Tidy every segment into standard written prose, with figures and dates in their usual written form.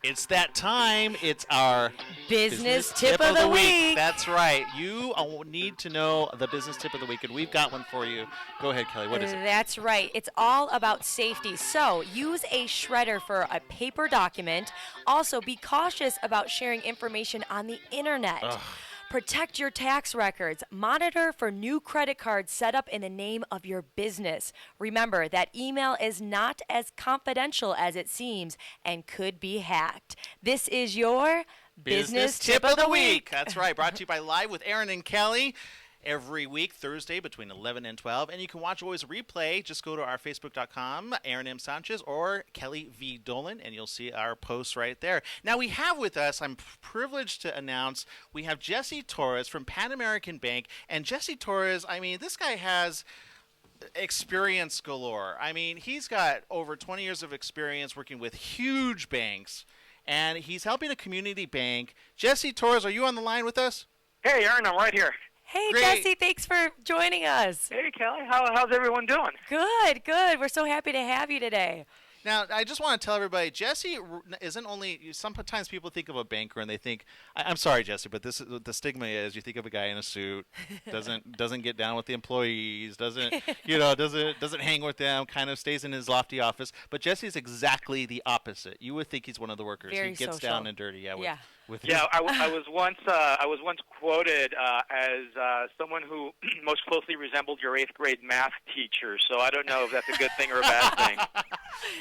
It's that time. It's our Business tip of the week. That's right. You need to know the business tip of the week, and we've got one for you. Go ahead, Kelly. What is it? That's right. It's all about safety. So use a shredder for a paper document. Also, be cautious about sharing information on the internet. Ugh. Protect your tax records. Monitor for new credit cards set up in the name of your business. Remember that email is not as confidential as it seems and could be hacked. This is your Business Tip of the Week. That's right. Brought to you by Live with Aaron and Kelly. Every week, Thursday, between 11 and 12. And you can watch always replay. Just go to our Facebook.com, Aaron M. Sanchez, or Kelly V. Dolan, and you'll see our posts right there. Now, we have with us, I'm privileged to announce, we have Jesse Torres from Pan American Bank. And Jesse Torres, I mean, this guy has experience galore. I mean, he's got over 20 years of experience working with huge banks, and he's helping a community bank. Jesse Torres, are you on the line with us? Hey, Aaron, I'm right here. Hey, Great. Jesse, thanks for joining us. Hey, Kelly, how's everyone doing? Good, good. We're so happy to have you today. Now, I just want to tell everybody, Jesse isn't only. Sometimes people think of a banker and they think, I'm sorry, Jesse, but this is the stigma is you think of a guy in a suit, doesn't get down with the employees, doesn't hang with them, kind of stays in his lofty office. But Jesse's exactly the opposite. You would think he's one of the workers. Very he gets social. down and dirty. Yeah. I was once quoted as someone who most closely resembled your 8th grade math teacher. So I don't know if that's a good thing or a bad thing.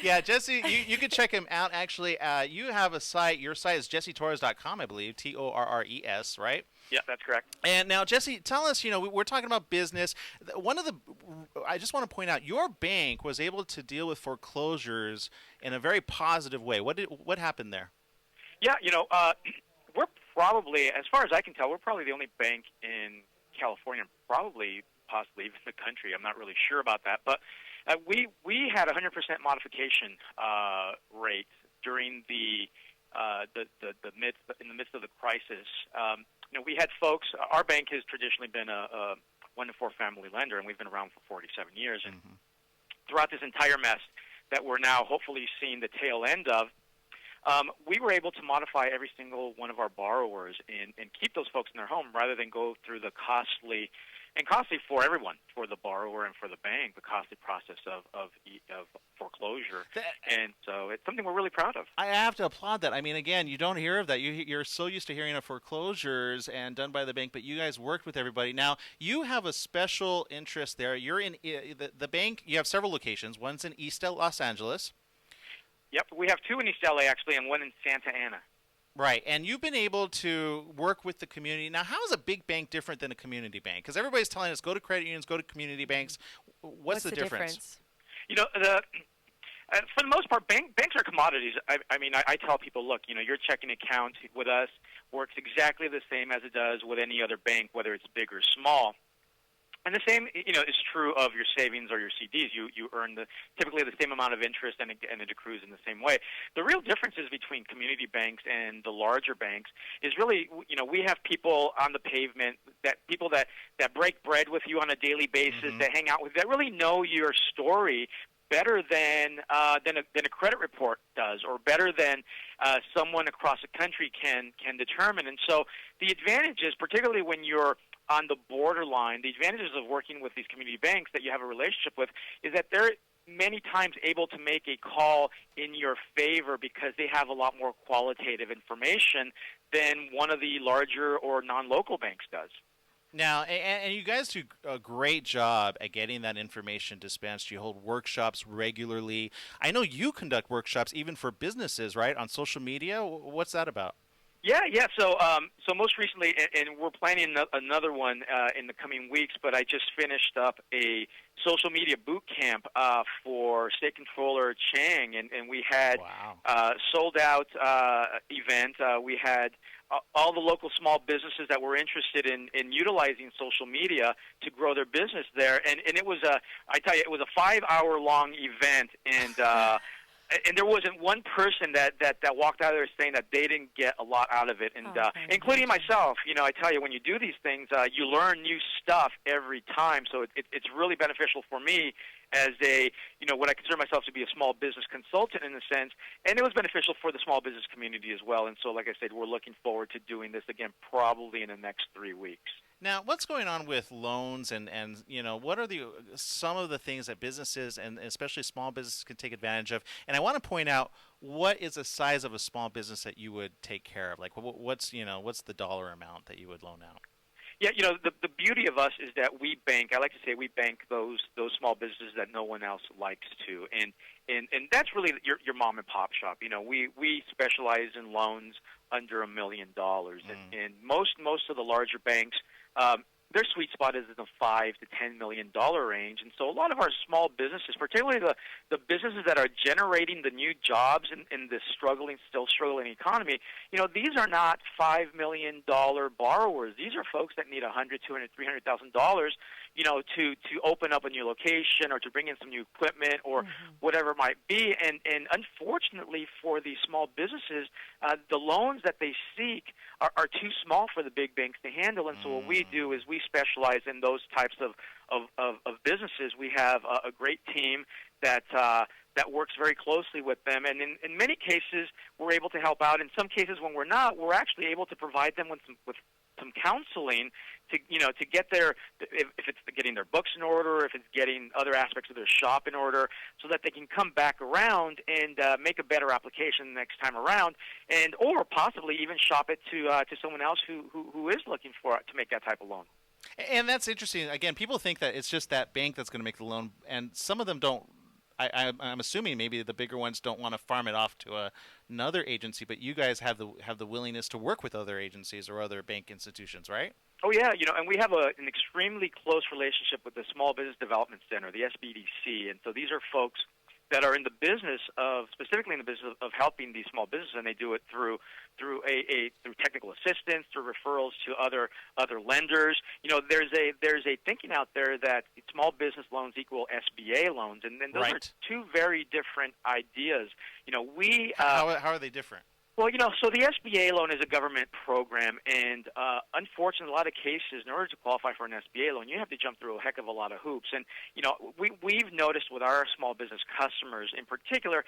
Yeah, Jesse, you can check him out. Actually, you have a site. Your site is jessetorres.com, I believe, Torres, right? Yeah, that's correct. And now, Jesse, tell us, we're talking about business. I just want to point out, your bank was able to deal with foreclosures in a very positive way. What happened there? Yeah, we're probably, as far as I can tell, we're probably the only bank in California, possibly even the country. I'm not really sure about that, but we had a 100% modification rate during in the midst of the crisis. We had folks. Our bank has traditionally been a 1 to 4 family lender, and we've been around for 47 years. And throughout this entire mess that we're now hopefully seeing the tail end of, we were able to modify every single one of our borrowers and keep those folks in their home rather than go through the costly for everyone, for the borrower and for the bank, the costly process of foreclosure. And so it's something we're really proud of. I have to applaud that. I mean, again, you don't hear of that. You're so used to hearing of foreclosures and done by the bank, but you guys worked with everybody. Now, you have a special interest there. You're in the bank. You have several locations. One's in East Los Angeles. Yep, we have 2 in East LA, actually, and 1 in Santa Ana. Right, and you've been able to work with the community. Now, how is a big bank different than a community bank? Because everybody's telling us, go to credit unions, go to community banks. What's the difference? For the most part, banks are commodities. I tell people, look, your checking account with us works exactly the same as it does with any other bank, whether it's big or small. And the same, is true of your savings or your CDs. You earn typically the same amount of interest, and it accrues in the same way. The real differences between community banks and the larger banks is really, we have people on the pavement, people that break bread with you on a daily basis, that hang out with you, that really know your story better than a credit report does, or better than someone across the country can determine. And so the advantages, particularly when you're on the borderline, the advantages of working with these community banks that you have a relationship with is that they're many times able to make a call in your favor because they have a lot more qualitative information than one of the larger or non-local banks does. Now, and you guys do a great job at getting that information dispensed. You hold workshops regularly. I know you conduct workshops even for businesses, right, on social media. What's that about? Yeah. So most recently, and we're planning another one in the coming weeks. But I just finished up a social media boot camp for State Controller Chang, and we had sold out event. We had all the local small businesses that were interested in utilizing social media to grow their business there, and it was it was a 5-hour long event, and there wasn't one person that walked out of there saying that they didn't get a lot out of it, and including myself. I tell you, when you do these things, you learn new stuff every time. So it's really beneficial for me as a, what I consider myself to be a small business consultant in a sense, and it was beneficial for the small business community as well. And so, like I said, we're looking forward to doing this again probably in the next 3 weeks. Now, what's going on with loans and what are some of the things that businesses and especially small businesses can take advantage of? And I want to point out, what is the size of a small business that you would take care of? Like what's the dollar amount that you would loan out? Yeah, the beauty of us is that we bank. I like to say we bank those small businesses that no one else likes to, and that's really your mom and pop shop. We specialize in loans under $1 million, and most of the larger banks, their sweet spot is in the $5 to $10 million range, and so a lot of our small businesses, particularly the businesses that are generating the new jobs in this still struggling economy, these are not $5 million borrowers. These are folks that need $100,000, $200,000, $300,000, to open up a new location or to bring in some new equipment or whatever it might be. And unfortunately for these small businesses, the loans that they seek are too small for the big banks to handle. And so what we do is we specialize in those types of businesses. We have a great team that works very closely with them, and in many cases we're able to help out. In some cases when we're not, we're actually able to provide them with some counseling to get if it's getting their books in order, if it's getting other aspects of their shop in order, so that they can come back around and make a better application next time around, or possibly even shop it to someone else who is looking to make that type of loan. And that's interesting. Again, people think that it's just that bank that's going to make the loan, and some of them don't. I'm assuming maybe the bigger ones don't want to farm it off to another agency, but you guys have the willingness to work with other agencies or other bank institutions, right? Oh yeah, and we have an extremely close relationship with the Small Business Development Center, the SBDC, and so these are folks that are in the business specifically in the business of helping these small businesses, and they do it through technical assistance, through referrals to other lenders. There's a thinking out there that small business loans equal SBA loans, and those right. are two very different ideas. How are they different? Well, so the SBA loan is a government program, and unfortunately, in a lot of cases, in order to qualify for an SBA loan, you have to jump through a heck of a lot of hoops. And, we've noticed with our small business customers in particular,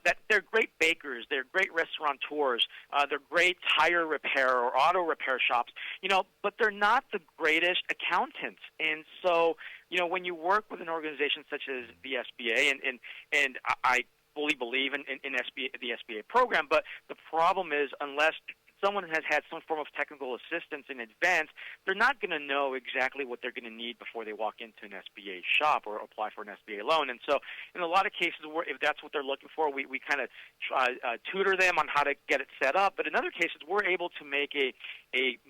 that they're great bakers, they're great restaurateurs, they're great tire repair or auto repair shops, but they're not the greatest accountants. And so, when you work with an organization such as the SBA, and I fully believe in the SBA program, but the problem is unless someone has had some form of technical assistance in advance, they're not going to know exactly what they're going to need before they walk into an SBA shop or apply for an SBA loan. And so in a lot of cases, if that's what they're looking for, we kind of tutor them on how to get it set up. But in other cases, we're able to make a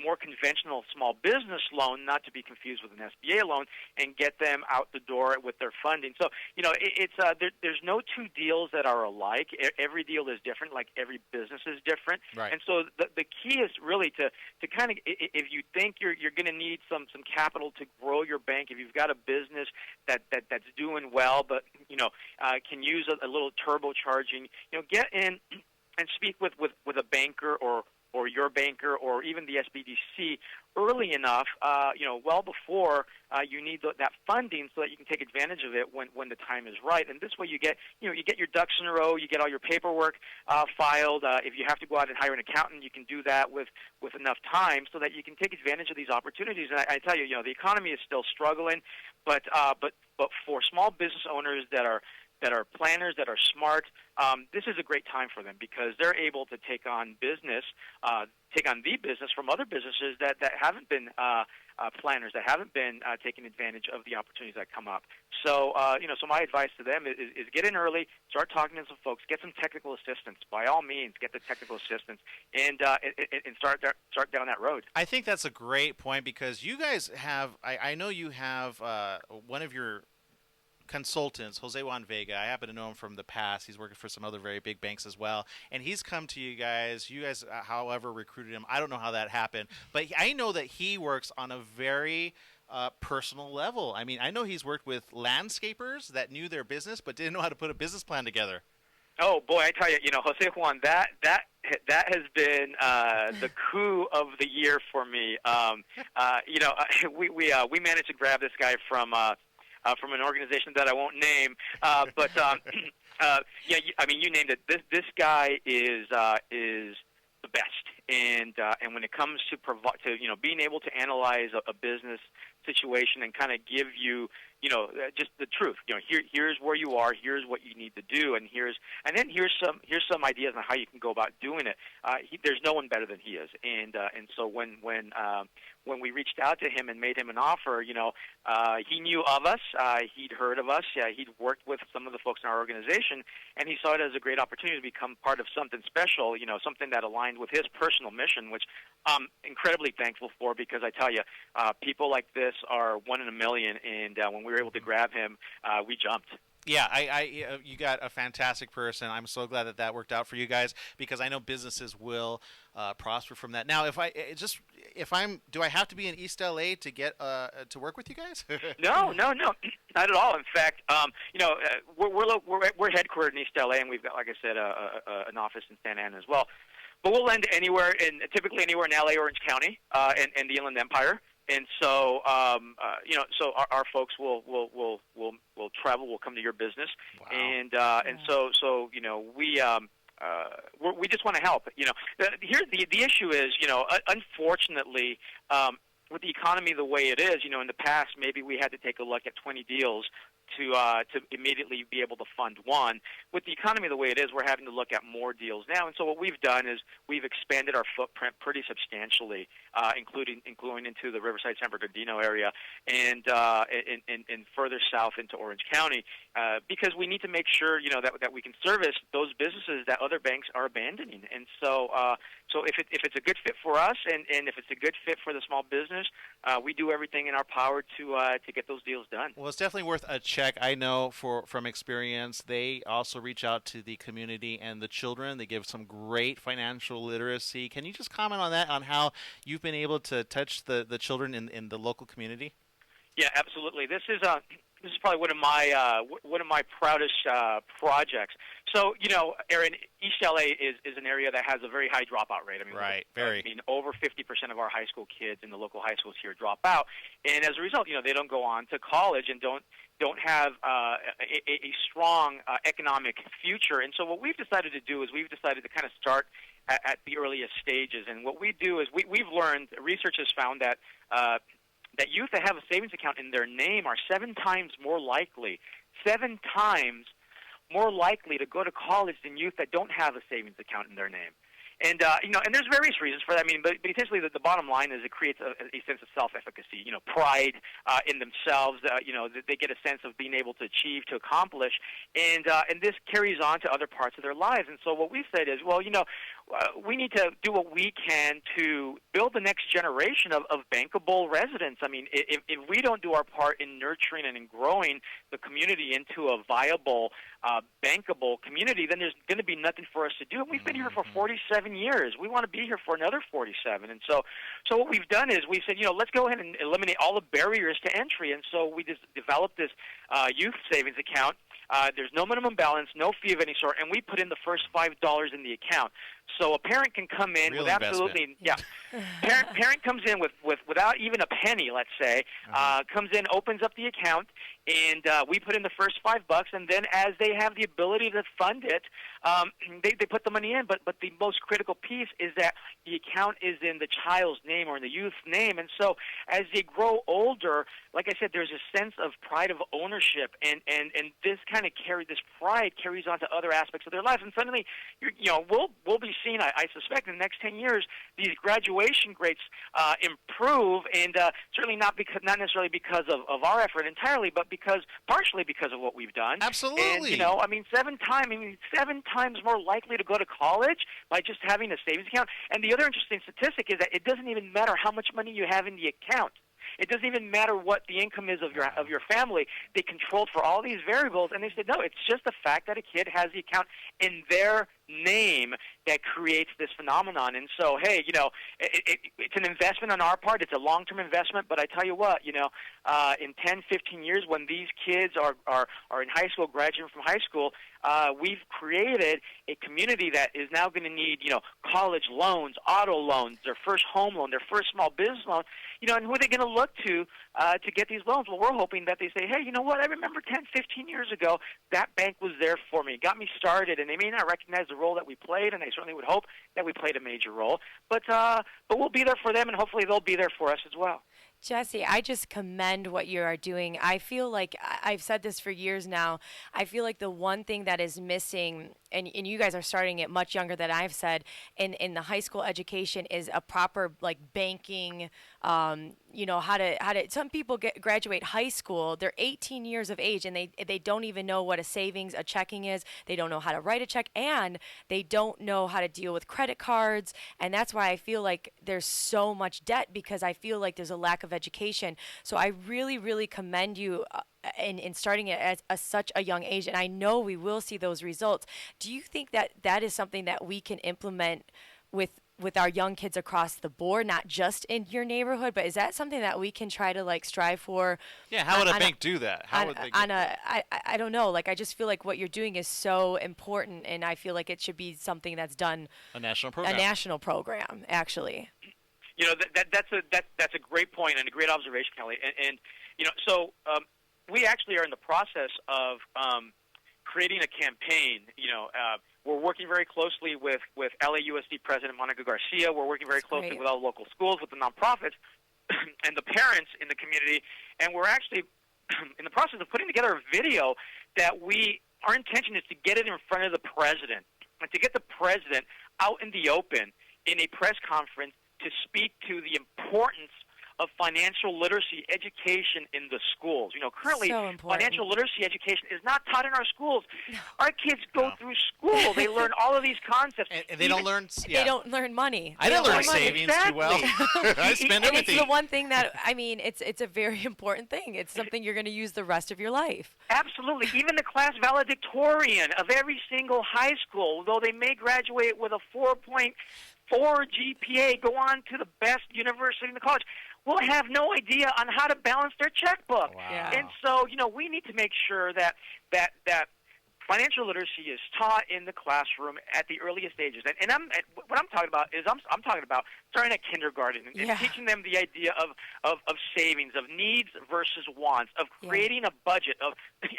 more conventional small business loan, not to be confused with an SBA loan, and get them out the door with their funding. So, there's no two deals that are alike. Every deal is different, like every business is different. Right. And so the key is really to kind of, if you think you're going to need some capital to grow your bank, if you've got a business that's doing well, but can use a little turbocharging, get in and speak with a banker or your banker or even the SBDC early enough, well before you need that funding, so that you can take advantage of it when the time is right. And this way, you get your ducks in a row, you get all your paperwork filed. If you have to go out and hire an accountant, you can do that with enough time, so that you can take advantage of these opportunities. And I tell you, the economy is still struggling, but for small business owners that are planners, that are smart, this is a great time for them, because they're able to take on the business from other businesses that haven't been planners, that haven't been taking advantage of the opportunities that come up. So, so my advice to them is get in early, start talking to some folks, get some technical assistance. By all means, get the technical assistance, and start down that road. I think that's a great point, because you guys have, I know you have one of your consultants, Jose Juan Vega. I happen to know him from the past. He's working for some other very big banks as well, and he's come to you guys. You guys, however, recruited him. I don't know how that happened, but I know that he works on a very personal level. I mean, I know he's worked with landscapers that knew their business but didn't know how to put a business plan together. Oh boy, I tell you, Jose Juan, that has been the coup of the year for me. We managed to grab this guy from from an organization that I won't name. But yeah, I mean, you named it. This guy is the best, and when it comes to being able to analyze a business situation and kind of give you just the truth. Here's where you are. Here's what you need to do, and then here's some ideas on how you can go about doing it. There's no one better than he is, and so when we reached out to him and made him an offer, he knew of us. He'd heard of us. He'd worked with some of the folks in our organization, and he saw it as a great opportunity to become part of something special. Something that aligned with his personal mission, which I'm incredibly thankful for, because I tell you, people like this are one in a million, and when we were able to grab him, we jumped. Yeah, you got a fantastic person. I'm so glad that worked out for you guys, because I know businesses will prosper from that. Now, do I have to be in East LA to get to work with you guys? No, not at all. In fact, we're headquartered in East LA, and we've got, like I said, an office in Santa Ana as well. But we'll lend anywhere, typically anywhere in LA, Orange County, and the Inland Empire. And so, so our folks will travel, will come to your business, wow. And so we just want to help. The issue is, unfortunately, with the economy the way it is, in the past maybe we had to take a look at 20 deals to immediately be able to fund one. With the economy the way it is, we're having to look at more deals now. And so what we've done is we've expanded our footprint pretty substantially, including into the Riverside, San Bernardino area, and further south into Orange County, because we need to make sure that we can service those businesses that other banks are abandoning. And so if it's a good fit for us, and if it's a good fit for the small business, we do everything in our power to get those deals done. Well, it's definitely worth a check. I know from experience, they also reach out to the community and the children. They give some great financial literacy. Can you just comment on that, on how you've been able to touch the children in the local community? Yeah, absolutely. This is probably one of my proudest projects. So, Aaron, East LA is an area that has a very high dropout rate. Over 50% of our high school kids in the local high schools here drop out, and as a result, they don't go on to college and don't have a strong economic future. And so what we've decided to do is we've decided to kind of start at the earliest stages. And what we do is we've learned, research has found that youth that have a savings account in their name are 7 times more likely to go to college than youth that don't have a savings account in their name. And and there's various reasons for that. But essentially, the bottom line is it creates a sense of self-efficacy, pride in themselves. They get a sense of being able to achieve, to accomplish, and this carries on to other parts of their lives. And so what we said is, we need to do what we can to build the next generation of bankable residents. If we don't do our part in nurturing and in growing the community into a viable, bankable community, then there's going to be nothing for us to do. And we've been here for 47 years. We want to be here for another 47. And so what we've done is we said, let's go ahead and eliminate all the barriers to entry. And so we just developed this youth savings account. There's no minimum balance, no fee of any sort, and we put in the first $5 in the account. So a parent can come in with absolutely, Parent comes in with without even a penny, let's say, comes in, opens up the account, and we put in the first $5, and then as they have the ability to fund it, they put the money in. But the most critical piece is that the account is in the child's name or in the youth's name, and so as they grow older, like I said, there's a sense of pride of ownership, and this kind of this pride carries on to other aspects of their lives, and suddenly, we'll be seeing, I suspect, in the next 10 years, these graduation rates improve, and certainly not necessarily because of our effort entirely, but partially because of what we've done. Absolutely. And 7 times more likely to go to college by just having a savings account. And the other interesting statistic is that it doesn't even matter how much money you have in the account. It doesn't even matter what the income is of your family. They controlled for all these variables, and they said, no, it's just the fact that a kid has the account in their name that creates this phenomenon. And so, hey, it's an investment on our part. It's a long-term investment. But I tell you what, in 10, 15 years, when these kids are in high school, graduating from high school, we've created a community that is now going to need, college loans, auto loans, their first home loan, their first small business loan, and who are they going to look to get these loans? Well, we're hoping that they say, hey, you know what? I remember 10, 15 years ago, that bank was there for me, got me started, and they may not recognize the role that we played, and I certainly would hope that we played a major role, but we'll be there for them, and hopefully they'll be there for us as well. Jesse, I just commend what you are doing. I feel like I've said this for years now. I feel like the one thing that is missing, and you guys are starting it much younger than I've said, in the high school education is a proper banking. How to. Some people graduate high school. They're 18 years of age, and they don't even know what a checking is. They don't know how to write a check, and they don't know how to deal with credit cards. And that's why I feel like there's so much debt, because I feel like there's a lack of education. So I really, really commend you in starting it at such a young age, and I know we will see those results. Do you think that is something that we can implement with our young kids across the board, not just in your neighborhood, but is that something that we can try to strive for? Yeah, how would a bank do that? How would they I don't know. I just feel like what you're doing is so important, and I feel like it should be something that's done. A national program. A national program, actually. That's a great point and a great observation, Kelly. And we actually are in the process of creating a campaign. We're working very closely with LAUSD President Monica Garcia. We're working very closely with all the local schools, with the nonprofits, and the parents in the community. And we're actually in the process of putting together a video that our intention is to get it in front of the president, and to get the president out in the open in a press conference to speak to the importance of financial literacy education in the schools. Currently, financial literacy education is not taught in our schools. Our kids go through school. They learn all of these concepts. And they don't learn... Yeah. They don't learn money. I didn't learn savings too well. I spend everything. It's the one thing that, it's a very important thing. It's something you're going to use the rest of your life. Absolutely. Even the class valedictorian of every single high school, though they may graduate with a 4.4 GPA, go on to the best university in the college, will have no idea on how to balance their checkbook. Wow. Yeah. And so, we need to make sure that financial literacy is taught in the classroom at the earliest stages. And what I'm talking about is I'm talking about starting at kindergarten and teaching them the idea of savings, of needs versus wants, of creating a budget.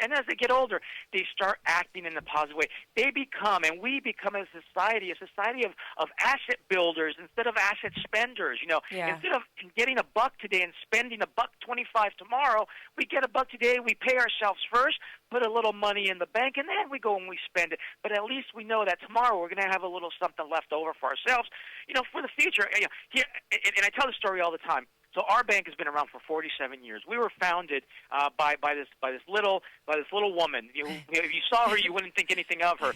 And as they get older, they start acting in a positive way. We become a society of asset builders instead of asset spenders. Instead of getting $1 today and spending $1.25 tomorrow, we get $1 today, we pay ourselves first, put a little money in the bank, and then we go and we spend it. But at least we know that tomorrow we're going to have a little something left over for ourselves, for the future. Here, and I tell this story all the time. So our bank has been around for 47 years. We were founded by this little woman. If you saw her, you wouldn't think anything of her.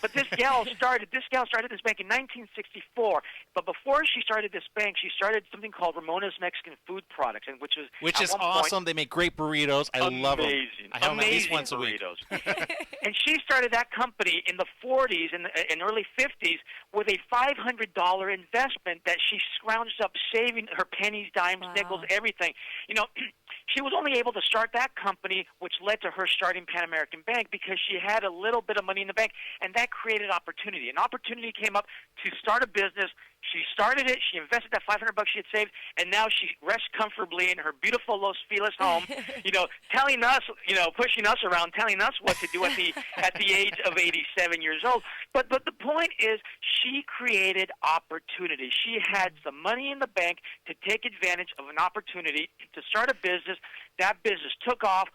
But this gal started this bank in 1964. But before she started this bank, she started something called Ramona's Mexican Food Products, and which is awesome. They make great burritos. I love them. I have them at least once a week. And she started that company in the 40s and early 50s with a $500 investment that she scrounged up, saving her pennies, dimes, nickels, everything. She was only able to start that company, which led to her starting Pan American Bank, because she had a little bit of money in the bank, and that created opportunity. An opportunity came up to start a business. She started it. She invested that $500 she had saved, and now she rests comfortably in her beautiful Los Feliz home, telling us, pushing us around, telling us what to do at the age of 87 years old. But the point is, she created opportunity. She had some money in the bank to take advantage of an opportunity to start a business. That business took off,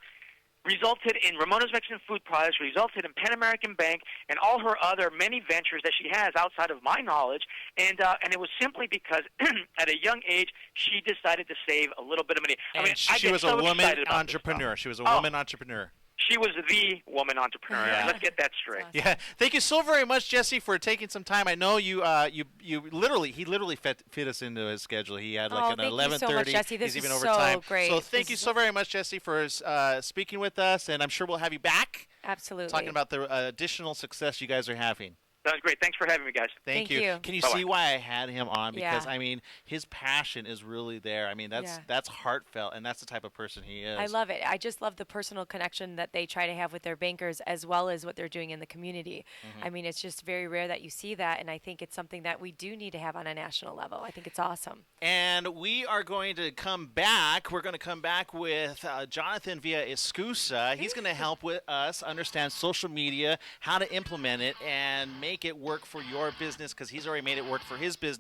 resulted in Ramona's Mexican Food Products, resulted in Pan American Bank, and all her other many ventures that she has outside of my knowledge. And it was simply because at a young age, she decided to save a little bit of money. She was a woman entrepreneur. She was a woman entrepreneur. She was the woman entrepreneur. Yeah. Let's get that straight. Awesome. Yeah. Thank you so very much, Jesse, for taking some time. I know he literally fit us into his schedule. He had an 11:30. Thank you so much, Jesse. This He's is even over so time. great. So thank you so very much, Jesse, for speaking with us, and I'm sure we'll have you back. Absolutely. Talking about the additional success you guys are having. Sounds great. Thanks for having me, guys. Thank Thank you. you. Can you Bye-bye. see why I had him on? Because Yeah. I mean, his passion is really there. I mean, Yeah. that's heartfelt, and that's the type of person he is. I love it. I just love the personal connection that they try to have with their bankers as well as what they're doing in the community. I mean, it's just very rare that you see that, and I think it's something that we do need to have on a national level. I think it's awesome. And we are going to come back. We're going to come back with Jonathan via Iscusa. He's going to help with us understand social media, how to implement it, and make it work for your business because he's already made it work for his business.